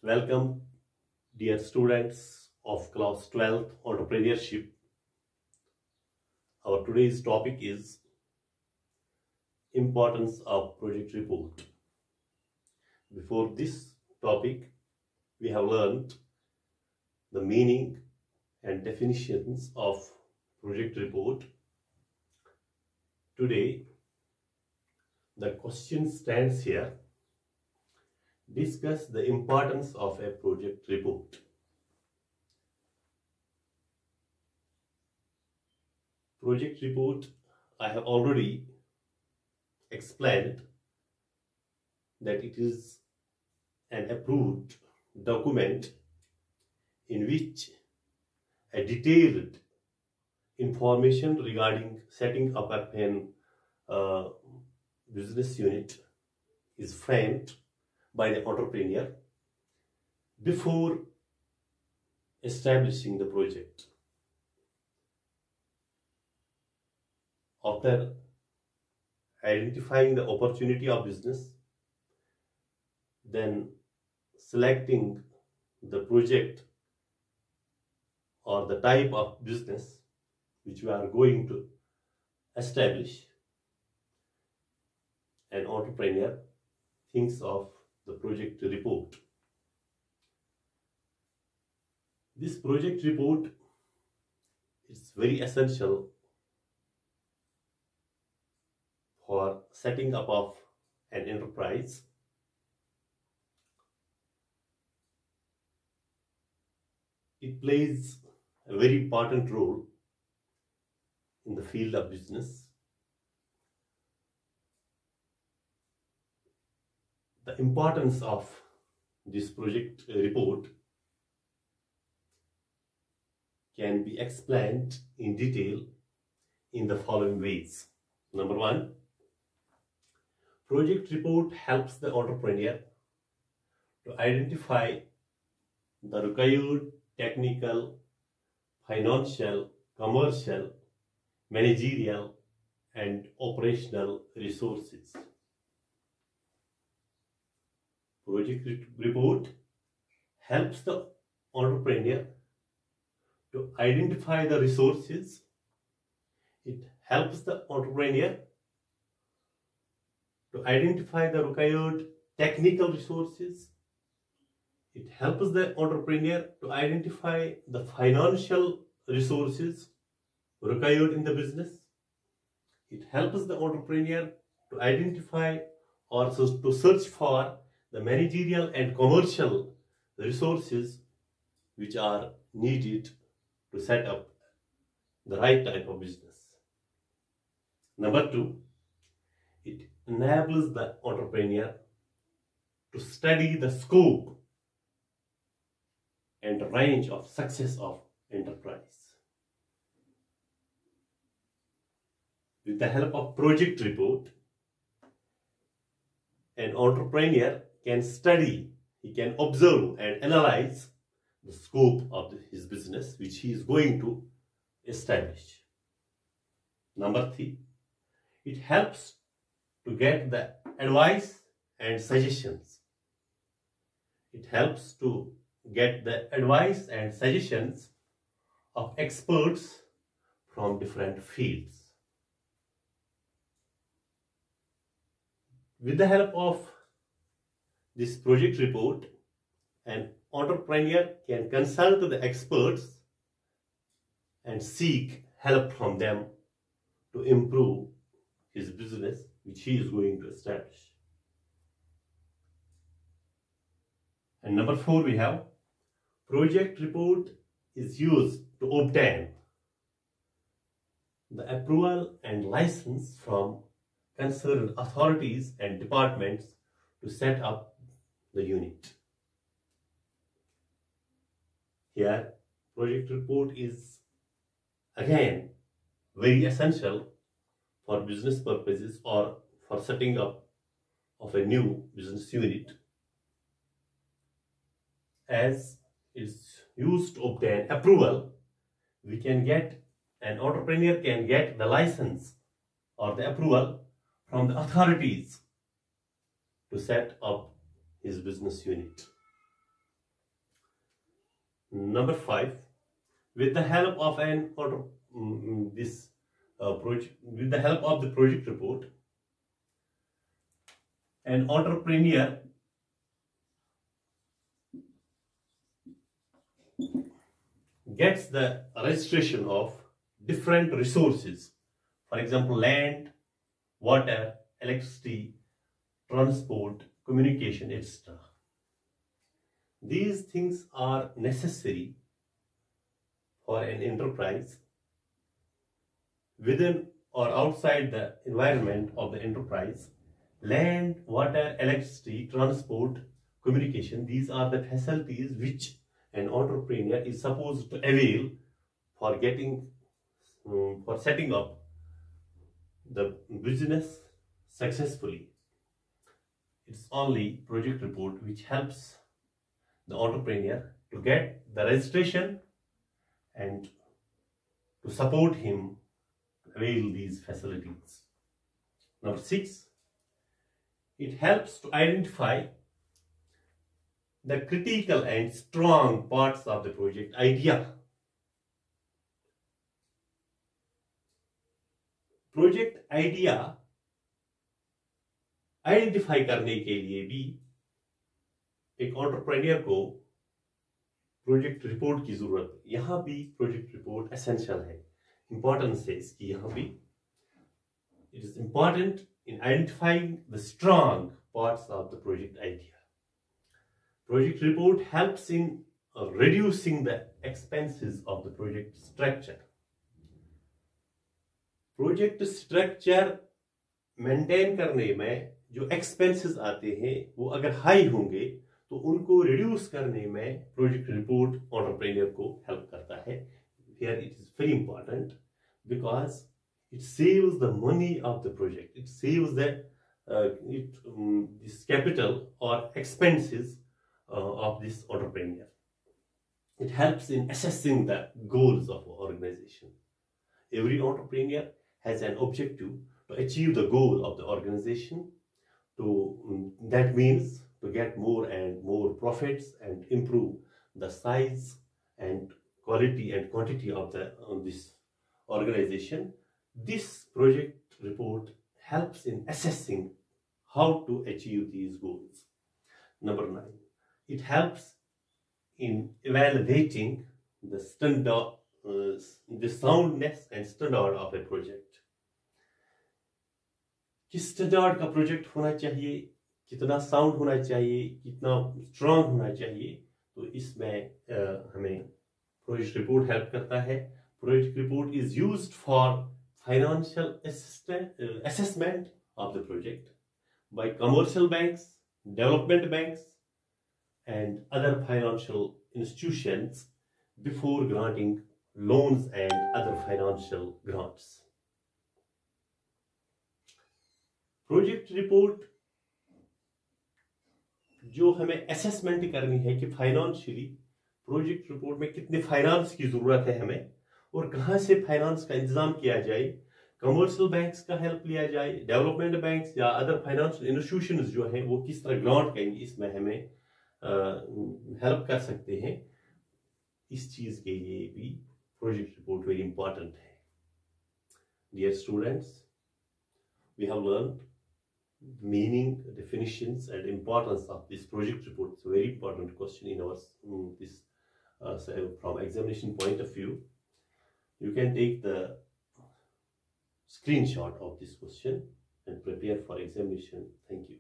Welcome, dear students of class 12th Entrepreneurship. Our today's topic is importance of project report. Before this topic, we have learned the meaning and definitions of project report. Today, the question stands here. Discuss the importance of a project report. Project report, I have already explained that it is an approved document in which a detailed information regarding setting up a business unit is framed by the entrepreneur before establishing the project. After identifying the opportunity of business, then selecting the project or the type of business which we are going to establish, an entrepreneur thinks of the project report. This project report is very essential for setting up of an enterprise. It plays a very important role in the field of business. The importance of this project report can be explained in detail in the following ways. Number one, project report helps the entrepreneur to identify the required technical, financial, commercial, managerial, and operational resources. Project report helps the entrepreneur to identify the resources. It helps the entrepreneur to identify the required technical resources. It helps the entrepreneur to identify the financial resources required in the business. It helps the entrepreneur to identify or to search for the managerial and commercial resources which are needed to set up the right type of business. Number two, it enables the entrepreneur to study the scope and range of success of enterprise. With the help of project report, an entrepreneur can study, he can observe and analyze the scope of his business which he is going to establish. Number three, it helps to get the advice and suggestions. It helps to get the advice and suggestions of experts from different fields. With the help of this project report, an entrepreneur can consult the experts and seek help from them to improve his business which he is going to establish. And number four, we have project report is used to obtain the approval and license from concerned authorities and departments to set up the unit. Here, project report is again very essential for business purposes or for setting up of a new business unit, as is used to obtain approval. We can get, an entrepreneur can get the license or the approval from the authorities to set up his business unit. Number 5, with the help of with the help of the project report, an entrepreneur gets the registration of different resources, for example, land, water, electricity, transport, communication, etc. These things are necessary for an enterprise within or outside the environment of the enterprise. Land, water, electricity, transport, communication, these are the facilities which an entrepreneur is supposed to avail for setting up the business successfully. It's only project report which helps the entrepreneur to get the registration and to support him to avail these facilities. Number 6, it helps to identify the critical and strong parts of the project idea. Project idea identify करने के लिए भी एक entrepreneur को project report की जरूरत है। यहां भी प्रोजेक्ट रिपोर्ट एसेंशियल है, इंपॉर्टेंस है इसकी। यहां भी it is important in identifying the strong parts of the project idea. Project report helps in reducing the expenses of the project structure. Project structure maintain करने में जो expenses आते हैं वो अगर high होंगे तो उनको reduce करने में project report entrepreneur को help करता है। Here it is very important because it saves the money of the project. It saves this capital or expenses of this entrepreneur. It helps in assessing the goals of an organization. Every entrepreneur has an objective to achieve the goal of the organization. That means to get more and more profits and improve the size and quality and quantity of this organization. This project report helps in assessing how to achieve these goals. Number 9, it helps in evaluating the standard, the soundness and standard of a project. किस standard का project होना चाहिए, कितना sound होना चाहिए, कितना strong होना चाहिए, तो इसमें हमें प्रोजेक्ट रिपोर्ट हेल्प करता है। Project report is used for financial assessment of the project by commercial banks, development banks, and other financial institutions before granting loans and other financial grants. Project report जो हमें assessment करनी है कि financially project report में कितने finance की जरूरत है हमें और कहां से फाइनेंस का इंतजाम किया जाए, कमर्शियल बैंक्स का हेल्प लिया जाए, डेवलपमेंट बैंक्स या अदर फाइनेंशियल इंस्टीट्यूशंस जो हैं वो किस तरह ग्रांट करेंगे, इसमें हमें हेल्प कर सकते हैं। इस चीज के लिए भी प्रोजेक्ट रिपोर्ट वेरी इंपॉर्टेंट है। Dear students, we have learn meaning, definitions and importance of this project report. It's a very important question in our from examination point of view. You can take the screenshot of this question and prepare for examination. Thank you.